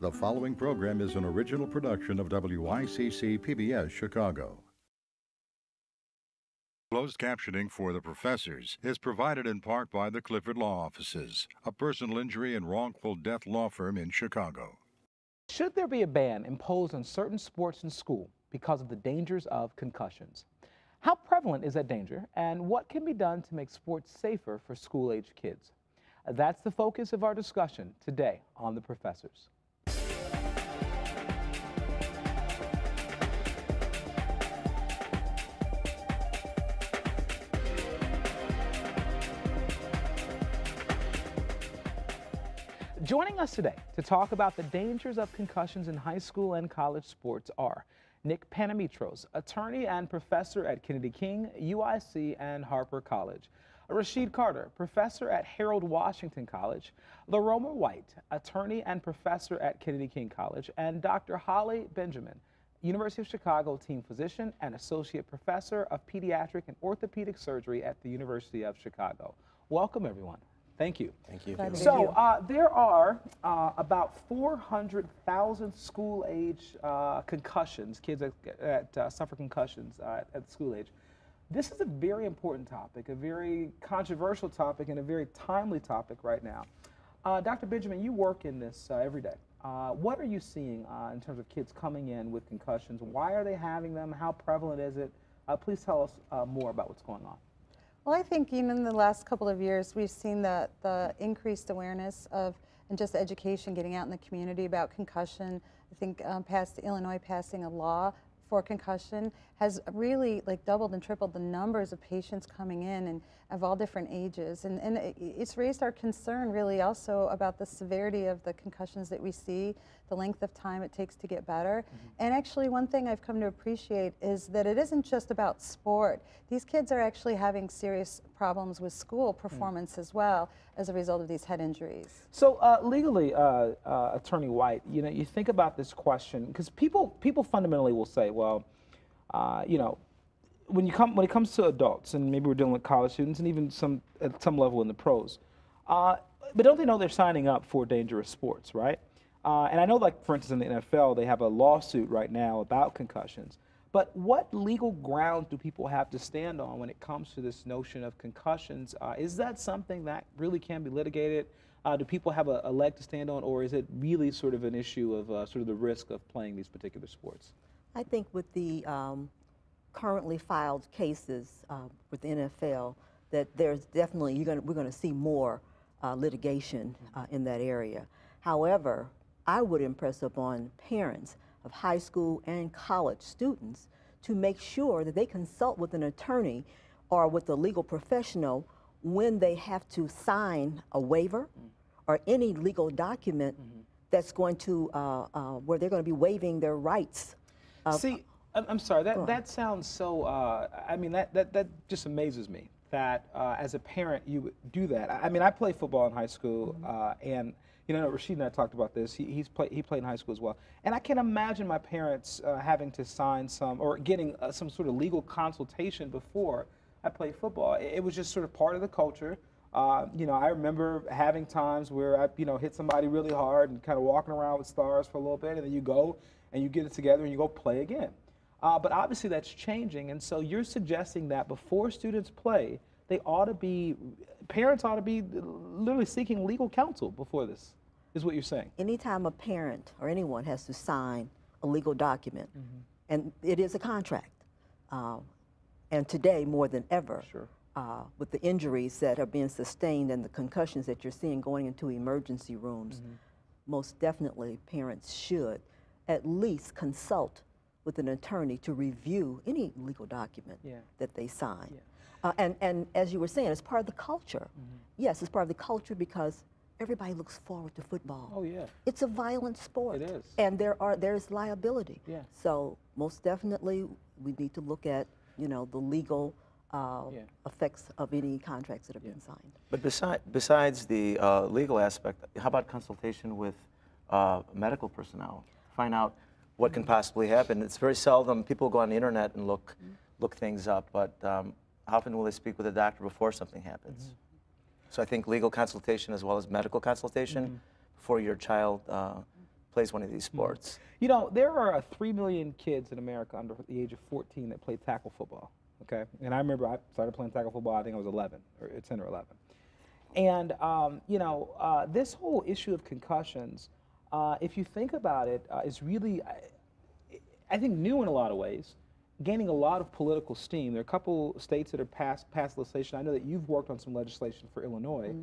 The following program is an original production of WYCC PBS Chicago. Closed captioning for the professors is provided in part by the Clifford Law Offices, a personal injury and wrongful death law firm in Chicago. Should there be a ban imposed on certain sports in school because of the dangers of concussions? How prevalent is that danger, and what can be done to make sports safer for school-age kids? That's the focus of our discussion today on The Professors. Joining us today to talk about the dangers of concussions in high school and college sports are Nick Panamitros, attorney and professor at Kennedy King, UIC, and Harper College; Rashid Carter, professor at Harold Washington College; Laroma White, attorney and professor at Kennedy King College; and Dr. Holly Benjamin, University of Chicago team physician and associate professor of pediatric and orthopedic surgery at the University of Chicago. Welcome, everyone. Thank you. Thank you. So there are about 400,000 school-age concussions, kids that suffer concussions at the school age. This is a very important topic, a very controversial topic, and a very timely topic right now. Dr. Benjamin, you work in this every day. What are you seeing in terms of kids coming in with concussions? Why are they having them? How prevalent is it? Please tell us more about what's going on. Well, I think even in the last couple of years, we've seen the increased awareness of and just education getting out in the community about concussion. I think Illinois passing a law for concussion has really doubled and tripled the numbers of patients coming in and of all different ages. And it's raised our concern really also about the severity of the concussions that we see, the length of time it takes to get better. And actually one thing I've come to appreciate is that it isn't just about sport. These kids are actually having serious problems with school performance as well as a result of these head injuries. So legally, Attorney White, you think about this question, because people fundamentally will say, well, when it comes to adults, and maybe we're dealing with college students and even at some level in the pros, but don't they know they're signing up for dangerous sports, right? And I know, for instance, in the NFL, they have a lawsuit right now about concussions. But what legal ground do people have to stand on when it comes to this notion of concussions? Is that something that really can be litigated? Do people have a leg to stand on, or is it really sort of an issue of sort of the risk of playing these particular sports? I think with the currently filed cases with the NFL, that there's definitely we're going to see more litigation in that area. However, I would impress upon parents of high school and college students to make sure that they consult with an attorney or with a legal professional when they have to sign a waiver or any legal document that's going to where they're going to be waiving their rights. See, I'm sorry, that sounds so, I mean, that just amazes me that as a parent you would do that. I mean, I played football in high school, and Rashid and I talked about this. He played in high school as well. And I can imagine my parents having to sign or getting some sort of legal consultation before I played football. It was just sort of part of the culture. I remember having times where I, hit somebody really hard and kind of walking around with stars for a little bit, and then you go and you get it together and you go play again. But obviously that's changing, and so you're suggesting that before students play, parents ought to be literally seeking legal counsel before this, is what you're saying. Anytime a parent or anyone has to sign a legal document, and it is a contract, and today more than ever, with the injuries that are being sustained and the concussions that you're seeing going into emergency rooms, most definitely parents should at least consult with an attorney to review any legal document that they sign. And as you were saying, it's part of the culture. Yes, it's part of the culture because everybody looks forward to football. Oh, yeah. It's a violent sport. It is. And there's liability. Yeah. So most definitely we need to look at, the legal effects of any contracts that have been signed. But besides the legal aspect, how about consultation with medical personnel? Find out what can possibly happen. It's very seldom people go on the internet and look things up, but how often will they speak with a doctor before something happens? So I think legal consultation as well as medical consultation before your child plays one of these sports. You know, there are 3 million kids in America under the age of 14 that play tackle football, okay? And I remember I started playing tackle football, I think I was 11, or 10 or 11. And, you know, this whole issue of concussions, if you think about it, is really, I think, new in a lot of ways, gaining a lot of political steam. There are a couple states that have passed legislation. I know that you've worked on some legislation for Illinois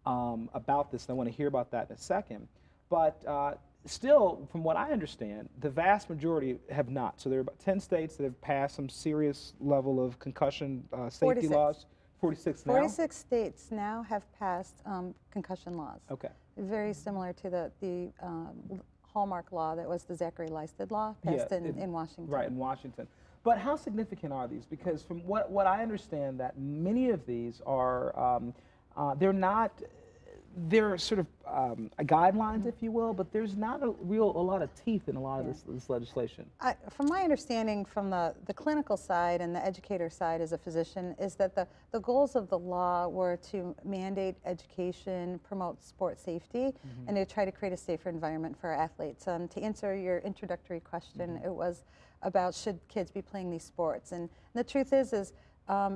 about this, and I want to hear about that in a second. But still, from what I understand, the vast majority have not. So there are about 10 states that have passed some serious level of concussion safety 46. laws. 46 now? 46 states now have passed concussion laws. Okay. Very similar to the hallmark law that was the Zachary Leisted law passed in Washington. Right, in Washington. But how significant are these? Because from what I understand, that many of these are, they're sort of guidelines, if you will, but there's not a lot of teeth in a lot of this legislation. From my understanding from the clinical side and the educator side as a physician is that the goals of the law were to mandate education, promote sport safety, and to try to create a safer environment for our athletes. To answer your introductory question, it was about should kids be playing these sports, and the truth is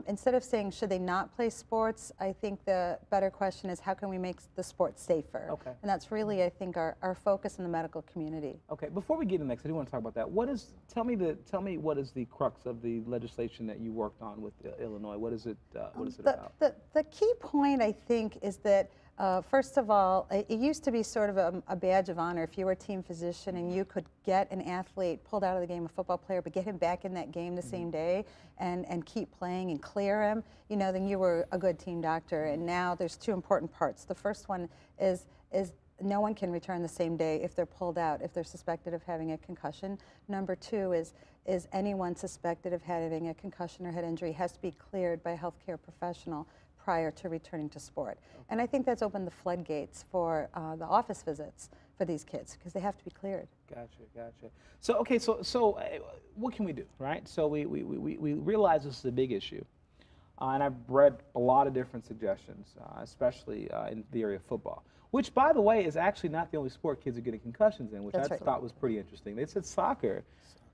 instead of saying should they not play sports, I think the better question is how can we make the sport safer? Okay. And that's really, I think, our focus in the medical community. Okay, before we get into next, I do want to talk about that. Tell me what is the crux of the legislation that you worked on with Illinois? What is it about? The key point, I think, is that first of all, it used to be sort of a badge of honor if you were a team physician and you could get an athlete pulled out of the game, a football player, but get him back in that game the same day and keep playing and clear him, you know, then you were a good team doctor. And now there's two important parts. The first one is no one can return the same day if they're pulled out, if they're suspected of having a concussion. Number two is anyone suspected of having a concussion or head injury has to be cleared by a healthcare professional prior to returning to sport. And I think that's opened the floodgates for the office visits for these kids because they have to be cleared. Gotcha. So okay, so what can we do, right? So we realize this is a big issue, and I've read a lot of different suggestions, especially in the area of football, which, by the way, is actually not the only sport kids are getting concussions in, which I thought was pretty interesting. They said soccer.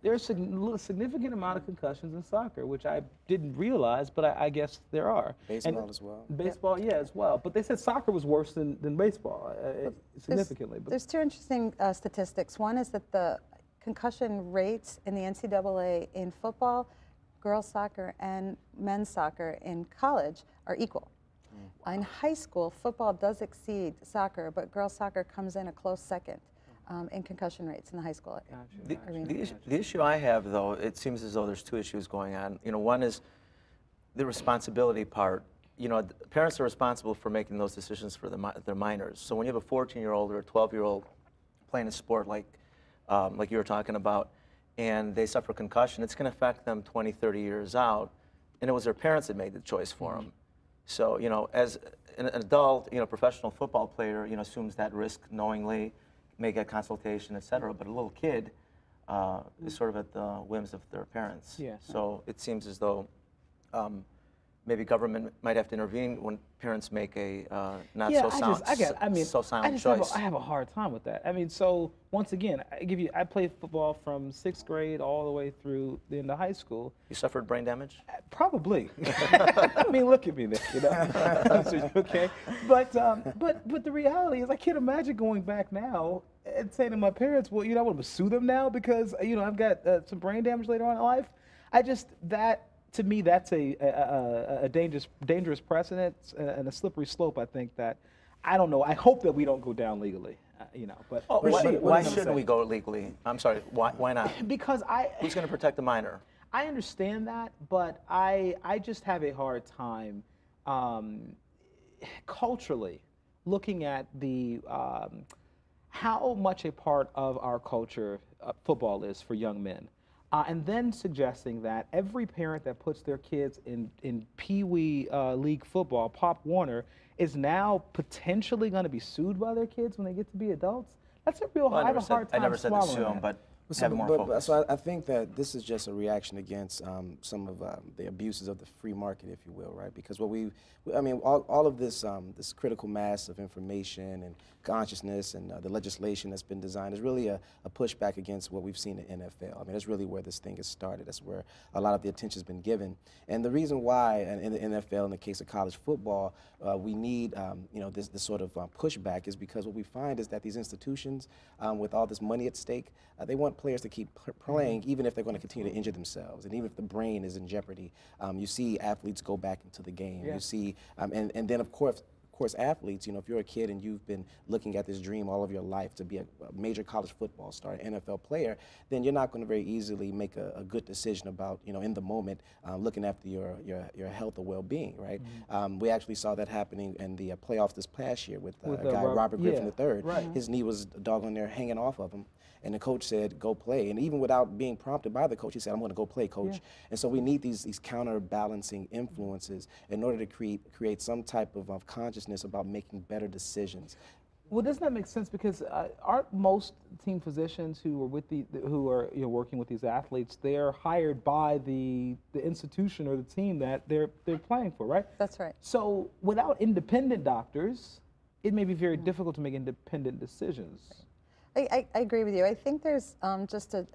There's a significant amount of concussions in soccer, which I didn't realize, but I guess there are. Baseball as well. Baseball, yeah, as well. But they said soccer was worse than baseball, significantly. There's two interesting statistics. One is that the concussion rates in the NCAA in football, girls soccer, and men's soccer in college are equal. In high school, football does exceed soccer, but girls soccer comes in a close second. In concussion rates in the high school arena. The issue I have, though, it seems as though there's two issues going on. You know, one is the responsibility part. You know, parents are responsible for making those decisions for their minors. So when you have a 14-year-old or a 12-year-old playing a sport like you were talking about, and they suffer concussion, it's going to affect them 20, 30 years out. And it was their parents that made the choice for them. So, you know, as an adult, you know, professional football player, you know, assumes that risk knowingly, may get consultation, etc. But a little kid is sort of at the whims of their parents. Yeah. So it seems as though maybe government might have to intervene when parents make a not so sound choice. I have a hard time with that. I mean, so once again, I played football from 6th grade all the way through the end of high school. You suffered brain damage? Probably. I mean, look at me, Nick. You know, okay. But the reality is, I can't imagine going back now and saying to my parents, "Well, you know, I want to sue them now because you know I've got some brain damage later on in life." To me, that's a dangerous precedent and a slippery slope. I think that, I don't know. I hope that we don't go down legally, you know. But why shouldn't we go legally? I'm sorry. Why not? Because who's going to protect the minor? I understand that, but I just have a hard time culturally looking at the how much a part of our culture football is for young men. And then suggesting that every parent that puts their kids in Pee Wee League football, Pop Warner, is now potentially going to be sued by their kids when they get to be adults. That's a real. I have a hard time I never said to sue them, but have more focus. So I think that this is just a reaction against some of the abuses of the free market, if you will, right? Because all of this this critical mass of information and consciousness and the legislation that's been designed is really a pushback against what we've seen in the NFL. I mean, that's really where this thing has started. That's where a lot of the attention has been given. And the reason why, in the NFL, in the case of college football, we need this sort of pushback is because what we find is that these institutions, with all this money at stake, they want players to keep playing even if they're going to continue to injure themselves, and even if the brain is in jeopardy. You see athletes go back into the game. You see, and then of course athletes, if you're a kid and you've been looking at this dream all of your life to be a major college football star, an NFL player, then you're not going to very easily make a good decision about, in the moment, looking after your health or well-being, right? We actually saw that happening in the playoffs this past year with a guy, Robert Griffin III. Right. His knee was doggone near hanging off of him. And the coach said, go play. And even without being prompted by the coach, he said, I'm going to go play, coach. And so we need these counterbalancing influences in order to create some type of consciousness about making better decisions. Well, doesn't that make sense? Because aren't most team physicians who are working with these athletes, they're hired by the institution or the team that they're playing for, right? That's right. So without independent doctors, it may be very difficult to make independent decisions. I agree with you. I think there's just a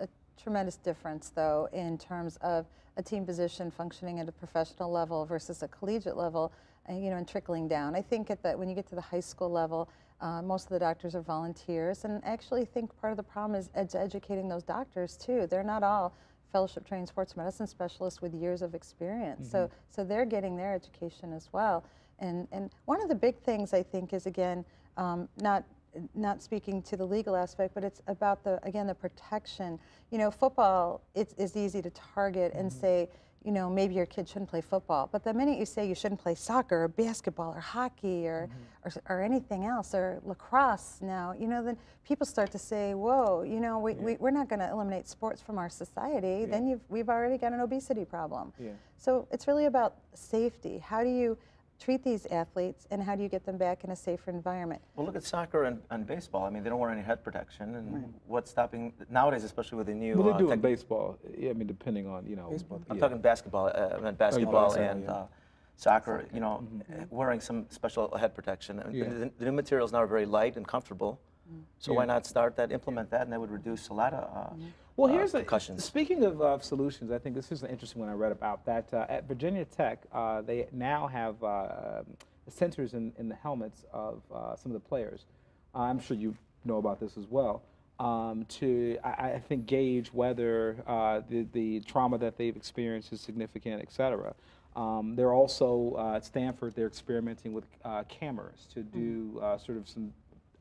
tremendous difference, though, in terms of a team physician functioning at a professional level versus a collegiate level, and trickling down. I think when you get to the high school level, most of the doctors are volunteers, and I actually think part of the problem is educating those doctors, too. They're not all fellowship-trained sports medicine specialists with years of experience, so they're getting their education as well. And one of the big things, I think, is, again, not speaking to the legal aspect, but it's about the protection. Football, it's easy to target and say, maybe your kid shouldn't play football. But the minute you say you shouldn't play soccer or basketball or hockey or anything else, or lacrosse now, then people start to say, whoa, we're not going to eliminate sports from our society. Then we've already got an obesity problem. So it's really about safety. How do you treat these athletes, and how do you get them back in a safer environment? Well, look at soccer and baseball. I mean, they don't wear any head protection, and what's stopping nowadays, especially with the new. Well, they do in baseball. Yeah, I mean, depending on Baseball. I'm talking basketball. I meant basketball and soccer. Wearing some special head protection. The new materials now are very light and comfortable. So why not implement that, and that would reduce a lot of well, here's concussions. Speaking of solutions, I think this is an interesting one I read about, that at Virginia Tech, they now have sensors in the helmets of some of the players. I'm sure you know about this as well, to, I think, gauge whether the trauma that they've experienced is significant, et cetera. They're also, at Stanford, they're experimenting with cameras to do sort of some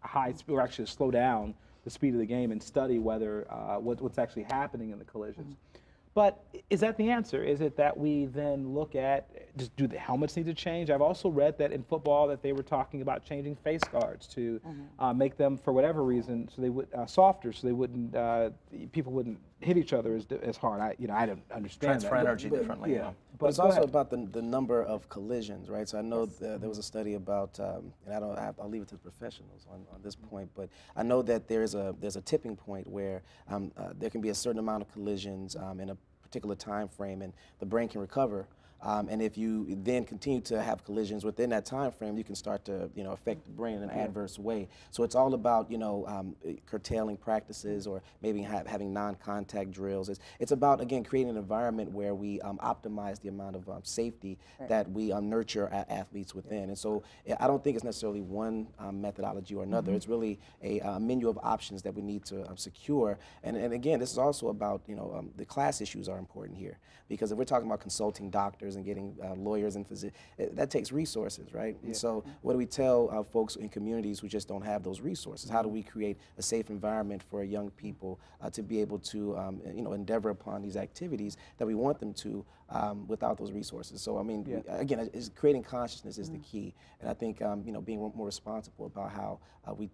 high speed, or actually slow down the speed of the game and study whether what's actually happening in the collisions. But is that the answer? Is it that we then look at, just do the helmets need to change? I've also read that in football that they were talking about changing face guards to make them, for whatever reason, so they would softer, so they wouldn't people wouldn't hit each other as hard. I don't understand transfer energy differently. But it's also about the number of collisions, right? So I know there was a study about, and I'll leave it to the professionals on this point, but I know that there's a tipping point where there can be a certain amount of collisions in a particular time frame, and the brain can recover. And if you then continue to have collisions within that time frame, you can start to affect the brain in an adverse way. So it's all about curtailing practices, or maybe having non-contact drills. It's about, again, creating an environment where we optimize the amount of safety that we nurture our athletes within. And so I don't think it's necessarily one methodology or another. It's really a menu of options that we need to secure. And again, this is also about the class issues are important here, because if we're talking about consulting doctors and getting lawyers and physicians, that takes resources, right? And so what do we tell folks in communities who just don't have those resources? How do we create a safe environment for young people to be able to endeavor upon these activities that we want them to without those resources? So I mean, again, creating consciousness is the key, and I think being more responsible about how we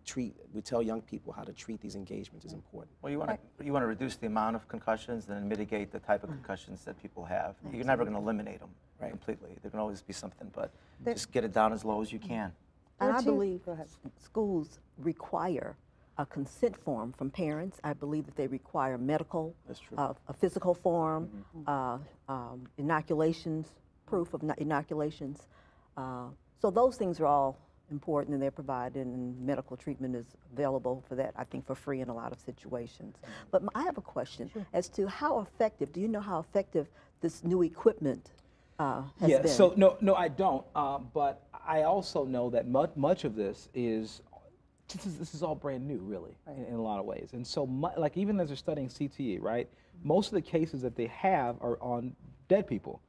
tell young people how to treat these engagements is important. Well, you want to reduce the amount of concussions and mitigate the type of concussions that people have. You're never going to eliminate them completely. There can always be something, but just get it down as low as you can. And I believe schools require a consent form from parents. I believe that they require medical, That's true. a physical form, inoculations, proof of inoculations. So those things are all important, and they're provided, and medical treatment is available for that, I think, for free in a lot of situations. But I have a question as to how effective, do you know how effective this new equipment has been? So no, I don't. But I also know that much of this is all brand new, really, in a lot of ways. And so, like even as they're studying CTE, right? Most of the cases that they have are on dead people.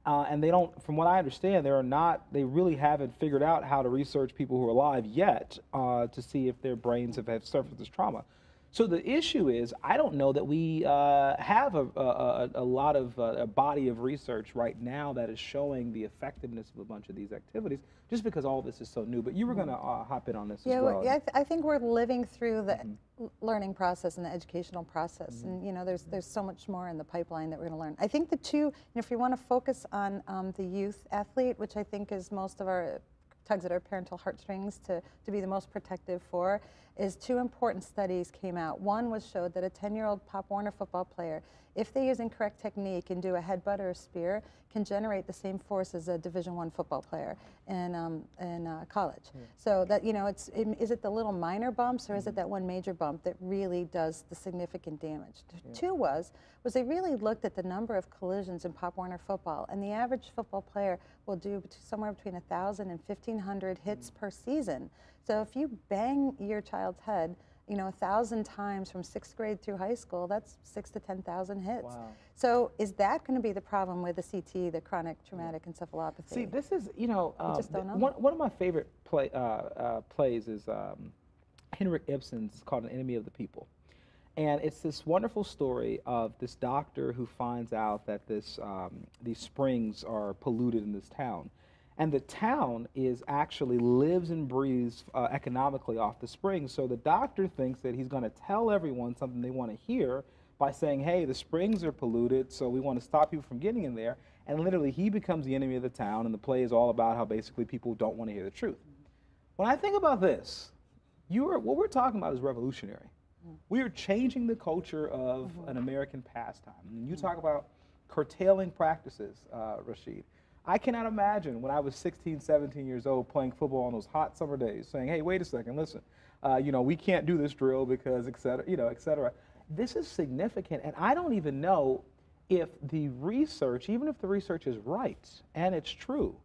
And they don't, from what I understand, they really haven't figured out how to research people who are alive yet to see if their brains have suffered this trauma. So the issue is, I don't know that we have a lot of a body of research right now that is showing the effectiveness of a bunch of these activities, just because all this is so new. But you were going to hop in on this as well. Yeah, I think we're living through the learning process and the educational process, and you know, there's so much more in the pipeline that we're going to learn. I think the two, if you want to focus on the youth athlete, which I think is most of our tugs at our parental heartstrings to be the most protective for, is two important studies came out. One was showed that a 10-year-old Pop Warner football player, if they use incorrect technique and do a headbutt or a spear, can generate the same force as a Division I football player in college. So that, you know, is it the little minor bumps, or is it that one major bump that really does the significant damage? Two was they really looked at the number of collisions in Pop Warner football, and the average football player will do somewhere between 1,000 and 1,500 hits per season. So if you bang your child's head, you know, 1,000 times from 6th grade through high school, that's 6,000 to 10,000 hits. Wow. So is that going to be the problem with the CTE, the chronic traumatic encephalopathy? See, this is, you know, just don't know. One of my favorite plays is Henrik Ibsen's. It's called An Enemy of the People. And it's this wonderful story of this doctor who finds out that these springs are polluted in this town. And the town actually lives and breathes economically off the springs. So the doctor thinks that he's going to tell everyone something they want to hear by saying, hey, the springs are polluted, so we want to stop people from getting in there. And literally, he becomes the enemy of the town, and the play is all about how basically people don't want to hear the truth. When I think about this, what we're talking about is revolutionary. We are changing the culture of an American pastime. And you talk about curtailing practices, Rashid. I cannot imagine when I was 16, 17 years old playing football on those hot summer days saying, hey, wait a second, listen, you know, we can't do this drill because, et cetera, you know, et cetera. This is significant, and I don't even know if the research, even if the research is right and it's true,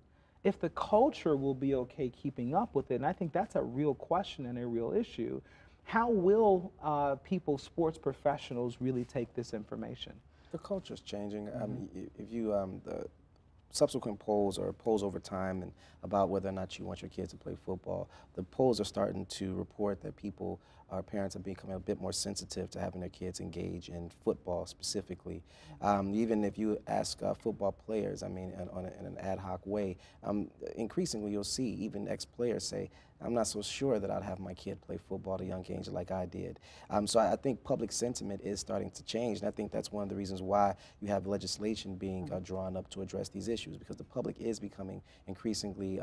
if the culture will be okay keeping up with it. And I think that's a real question and a real issue. How will people, sports professionals, really take this information? The culture's changing. If you, the subsequent polls or polls over time and about whether or not you want your kids to play football, the polls are starting to report that our parents are becoming a bit more sensitive to having their kids engage in football specifically. Even if you ask football players, I mean, in an ad hoc way, increasingly you'll see even ex-players say, I'm not so sure that I'd have my kid play football at a young age like I did. So I think public sentiment is starting to change, and I think that's one of the reasons why you have legislation being drawn up to address these issues, because the public is becoming increasingly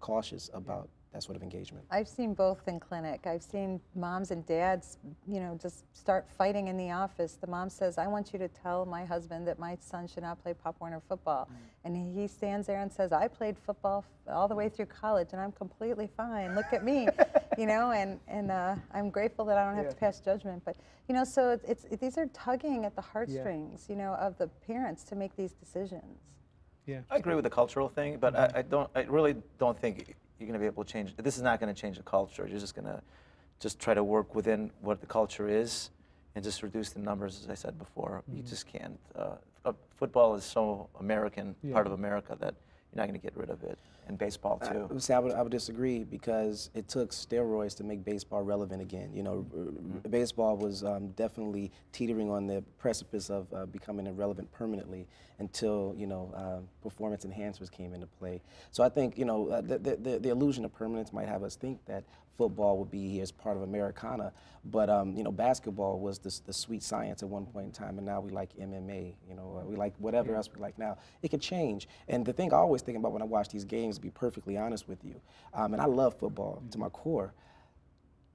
cautious about that sort of engagement. I've seen both in clinic. I've seen moms and dads, you know, just start fighting in the office. The mom says, I want you to tell my husband that my son should not play Pop Warner football. And he stands there and says, I played football all the way through college, and I'm completely fine. Look at me, you know, and I'm grateful that I don't have to pass judgment. But, you know, so these are tugging at the heartstrings, you know, of the parents to make these decisions. Yeah. I agree with the cultural thing, but I really don't think you're going to be able to change. This is not going to change the culture. You're just going to try to work within what the culture is and just reduce the numbers, as I said before. You just can't. Football is so American, part of America, that you're not going to get rid of it. And baseball, too. I would disagree, because it took steroids to make baseball relevant again. You know, baseball was definitely teetering on the precipice of becoming irrelevant permanently until, you know, performance enhancers came into play. So I think, you know, the illusion of permanence might have us think that football would be here as part of Americana, but you know, basketball was the sweet science at one point in time, and now we like MMA, you know, we like whatever else we like now. It could change, and the thing I always think about when I watch these games, to be perfectly honest with you, and I love football to my core,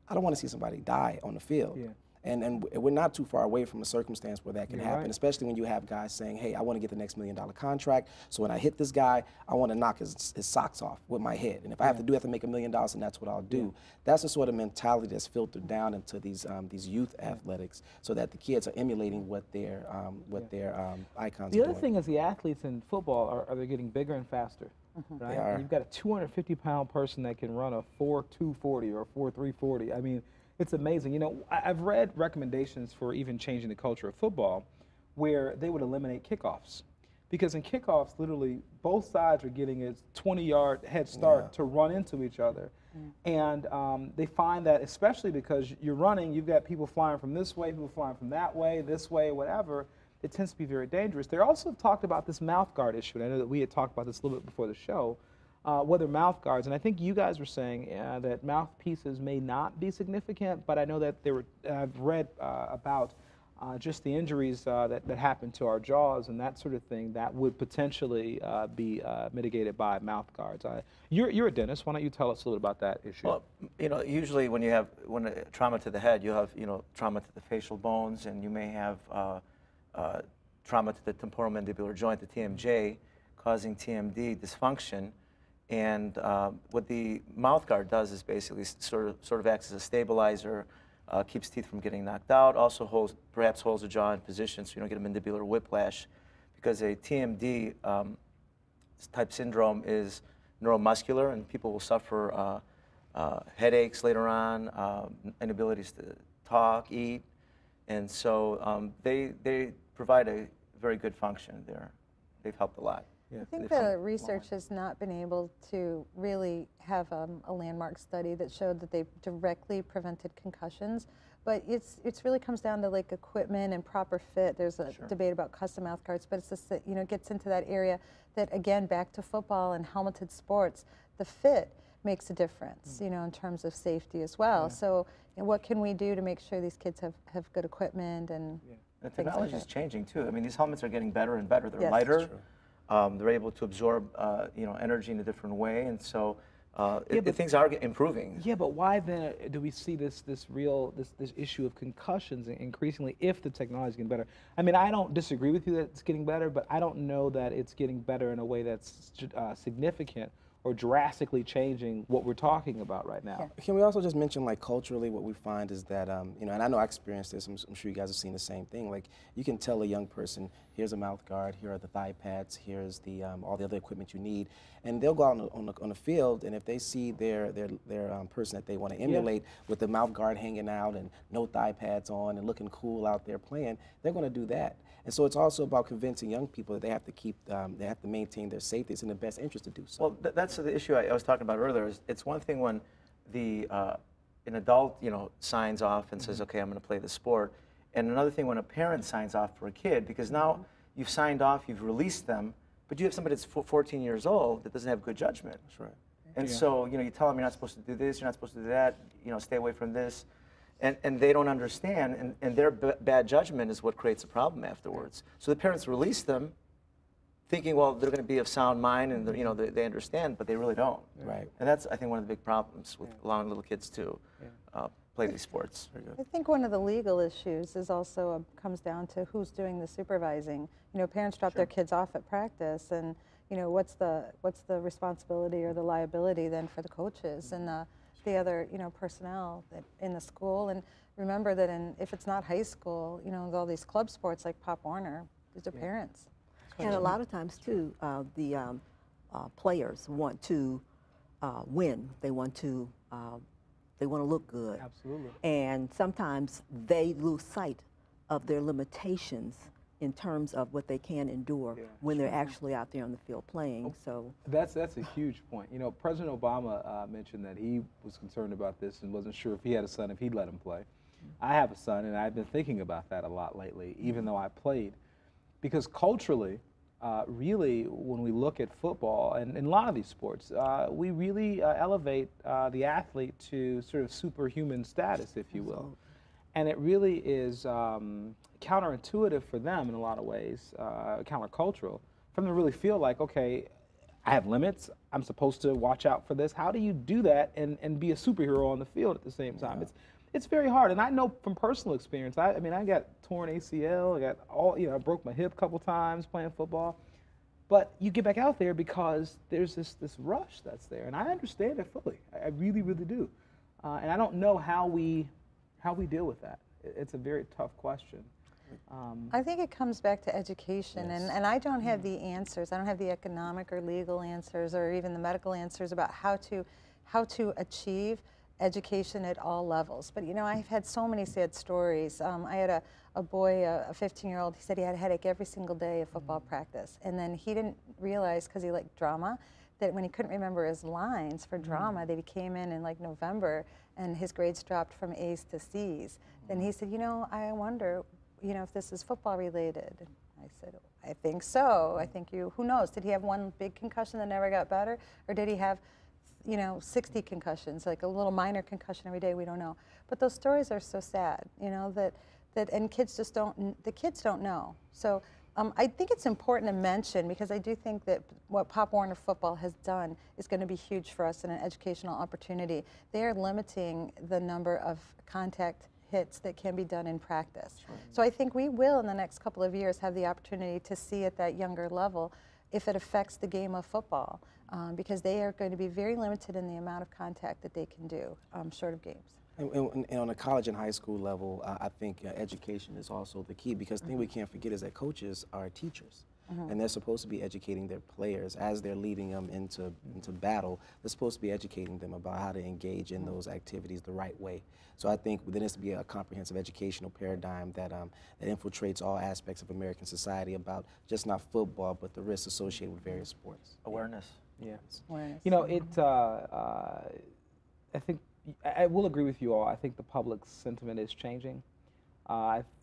I don't want to see somebody die on the field. Yeah. And we're not too far away from a circumstance where that can You're happen, right. especially when you have guys saying, hey, I want to get the next $1 million contract, so when I hit this guy, I want to knock his socks off with my head. And if I have to make $1 million, then that's what I'll do. Yeah. That's the sort of mentality that's filtered down into these youth athletics, so that the kids are emulating what their icons The are other doing. thing is the athletes in football are they getting bigger and faster. Right? They are. And you've got a 250-pound person that can run a 4.240 or a 4.340. I mean, it's amazing. You know, I've read recommendations for even changing the culture of football where they would eliminate kickoffs. Because in kickoffs, literally, both sides are getting a 20-yard head start to run into each other. And they find that, especially because you're running, you've got people flying from this way, people flying from that way, this way, whatever, it tends to be very dangerous. They also have talked about this mouth guard issue, and I know that we had talked about this a little bit before the show, whether mouth guards, and I think you guys were saying that mouthpieces may not be significant, but I know that I've read about just the injuries that happen to our jaws and that sort of thing that would potentially be mitigated by mouth guards. You're a dentist. Why don't you tell us a little bit about that issue? Well, you know, usually when you have trauma to the head, you have trauma to the facial bones, and you may have trauma to the temporomandibular joint, the TMJ, causing TMD dysfunction. And what the mouth guard does is basically sort of acts as a stabilizer, keeps teeth from getting knocked out, also perhaps holds the jaw in position so you don't get a mandibular whiplash, because a TMD type syndrome is neuromuscular, and people will suffer headaches later on, inabilities to talk, eat, and so they provide a very good function there. They've helped a lot. I think the research has not been able to really have a landmark study that showed that they've directly prevented concussions, but it's really comes down to like equipment and proper fit. There's a debate about custom mouth guards, but it's just that, you know, it gets into that area that, again, back to football and helmeted sports, the fit makes a difference, you know, in terms of safety as well. So, you know, what can we do to make sure these kids have good equipment and the technology is changing too. I mean, these helmets are getting better and better. They're Yes. lighter. They're able to absorb, energy in a different way, and so things are improving. Yeah, but why then do we see this issue of concussions increasingly if the technology is getting better? I mean, I don't disagree with you that it's getting better, but I don't know that it's getting better in a way that's significant or drastically changing what we're talking about right now. Can we also just mention, like, culturally, what we find is that, and I know I experienced this, I'm sure you guys have seen the same thing, like, you can tell a young person, here's a mouth guard, here are the thigh pads, here's the all the other equipment you need, and they'll go out on the field, and if they see their person that they want to emulate with the mouth guard hanging out and no thigh pads on and looking cool out there playing, they're going to do that. And so it's also about convincing young people that they have to maintain their safety. It's in their best interest to do so. Well, that's the issue I was talking about earlier. It's one thing when an adult, signs off and says, okay, I'm going to play the sport, and another thing when a parent signs off for a kid, because now you've signed off, you've released them, but you have somebody that's 14 years old that doesn't have good judgment. That's right. And so, you tell them you're not supposed to do this, you're not supposed to do that, stay away from this. And they don't understand, and their bad judgment is what creates a problem afterwards. So the parents release them, thinking, well, they're going to be of sound mind, and they understand, but they really don't. Right. And that's, I think, one of the big problems with allowing little kids to play these sports. I think one of the legal issues is also comes down to who's doing the supervising. Parents drop their kids off at practice, and what's the responsibility or the liability then for the coaches and the other personnel in the school. And remember that if it's not high school, all these club sports like Pop Warner, these are parents. And a lot of times too, the players want to win. They want to look good. Absolutely. And sometimes they lose sight of their limitations in terms of what they can endure when they're actually out there on the field playing. So that's a huge point. President Obama mentioned that he was concerned about this and wasn't sure if he had a son, if he'd let him play. I have a son, and I've been thinking about that a lot lately, even though I played, because culturally, really, when we look at football and a lot of these sports, we really elevate the athlete to sort of superhuman status, if you will. And it really is counterintuitive for them in a lot of ways, countercultural, for them to really feel like, okay, I have limits. I'm supposed to watch out for this. How do you do that and be a superhero on the field at the same time? It's very hard, and I know from personal experience. I mean, I got torn ACL. I got I broke my hip a couple times playing football. But you get back out there because there's this rush that's there, and I understand it fully. I really, really do. And I don't know how we deal with that. It's a very tough question. I think it comes back to education, and I don't have the answers. I don't have the economic or legal answers or even the medical answers about how to achieve education at all levels. But I've had so many sad stories. I had a boy, a 15-year-old, he said he had a headache every single day of football practice, and then he didn't realize, because he liked drama, that when he couldn't remember his lines for drama, that he came in like November and his grades dropped from A's to C's. And he said, I wonder, if this is football related. And I said, I think so. I think who knows? Did he have one big concussion that never got better? Or did he have 60 concussions, like a little minor concussion every day? We don't know. But those stories are so sad, and kids just the kids don't know. So I think it's important to mention, because I do think that what Pop Warner football has done is going to be huge for us in an educational opportunity. They are limiting the number of contact hits that can be done in practice. Right. So I think we will, in the next couple of years, have the opportunity to see at that younger level if it affects the game of football, because they are going to be very limited in the amount of contact that they can do short of games. And on a college and high school level, I think education is also the key, because the thing we can't forget is that coaches are teachers. And they're supposed to be educating their players as they're leading them into battle. They're supposed to be educating them about how to engage in those activities the right way. So I think there needs to be a comprehensive educational paradigm that infiltrates all aspects of American society, about just not football, but the risks associated with various sports. Awareness. Yeah. Awareness. I think I will agree with you all. I think the public sentiment is changing.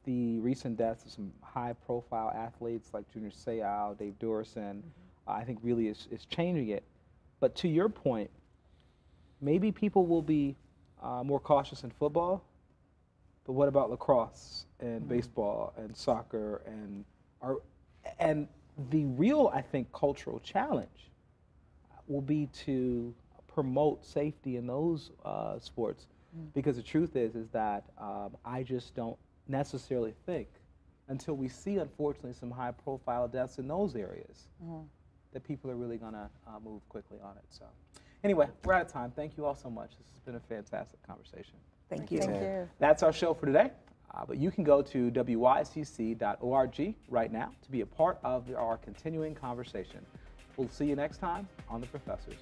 The recent deaths of some high-profile athletes like Junior Seau, Dave Durson, I think really is changing it. But to your point, maybe people will be more cautious in football, but what about lacrosse and baseball and soccer and the real, I think, cultural challenge will be to promote safety in those sports, because the truth is that I just don't necessarily think, until we see, unfortunately, some high-profile deaths in those areas, that people are really going to move quickly on it. So, anyway, we're out of time. Thank you all so much. This has been a fantastic conversation. Thank you. Thank you. That's our show for today. But you can go to WYCC.org right now to be a part of our continuing conversation. We'll see you next time on The Professors.